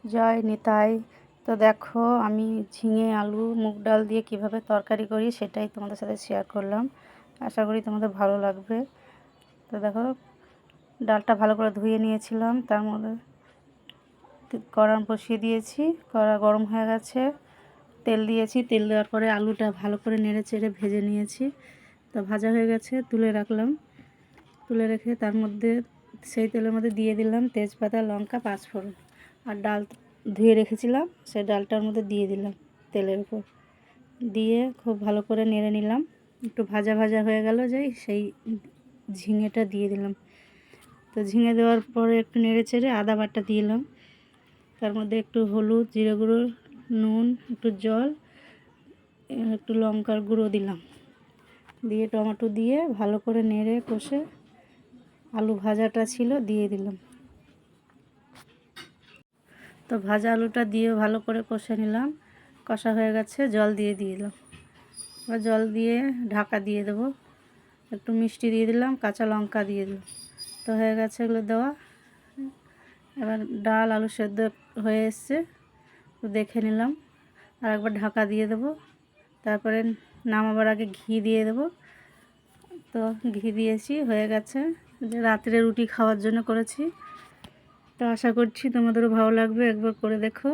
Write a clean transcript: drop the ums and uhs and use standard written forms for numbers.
জয় নিতাই। তো দেখো আমি ঝিঙে আলু মুগ ডাল দিয়ে কিভাবে তরকারি করি সেটাই তোমাদের সাথে শেয়ার করলাম। আশা করি তোমাদের ভালো লাগবে। তো দেখো ডালটা ভালো করে ধুয়ে নিয়েছিলাম, তার মধ্যে কড়া বসিয়ে দিয়েছি, কড়া গরম হয়ে গেছে, তেল দিয়েছি, তেল দেওয়ার পরে আলুটা ভালো করে নেড়ে চেড়ে ভেজে নিয়েছি। তো ভাজা হয়ে গেছে, তুলে রাখলাম। তুলে রেখে তার মধ্যে সেই তেলের মধ্যে দিয়ে দিলাম তেজপাতা, লঙ্কা, পাঁচফোড়ন, আর ডাল ধুয়ে রেখেছিলাম সেই ডালটার মধ্যে দিয়ে দিলাম তেলের উপর দিয়ে খুব ভালো করে নেড়ে নিলাম। একটু ভাজা ভাজা হয়ে গেল যেই সেই ঝিঙেটা দিয়ে দিলাম। তো ঝিঙে দেওয়ার পরে একটু নেড়ে চেড়ে আদা বাটা দিলাম, তার মধ্যে একটু হলুদ, জিরে গুঁড়ো, নুন, একটু জল, একটু লঙ্কার গুঁড়ো দিলাম, দিয়ে টমেটো দিয়ে ভালো করে নেড়ে কষে আলু ভাজাটা ছিল দিয়ে দিলাম। তো ভাজা আলুটা দিয়ে ভালো করে কষে নিলাম। কষা হয়ে গেছে, জল দিয়ে দিলাম। এবার জল দিয়ে ঢাকা দিয়ে দেবো, একটু মিষ্টি দিয়ে দিলাম, কাঁচা লঙ্কা দিয়ে দিলাম। তো হয়ে গেছে এগুলো দেওয়া। এবার ডাল আলু সেদ্ধ হয়ে এসছে, তো দেখে নিলাম। আর একবার ঢাকা দিয়ে দেবো, তারপরে নামাবার আগে ঘি দিয়ে দেবো। তো ঘি দিয়েছি, হয়ে গেছে। যে রাত্রে রুটি খাওয়ার জন্য করেছি। তো আশা করছি তোমাদেরও ভালো লাগবে, একবার করে দেখো।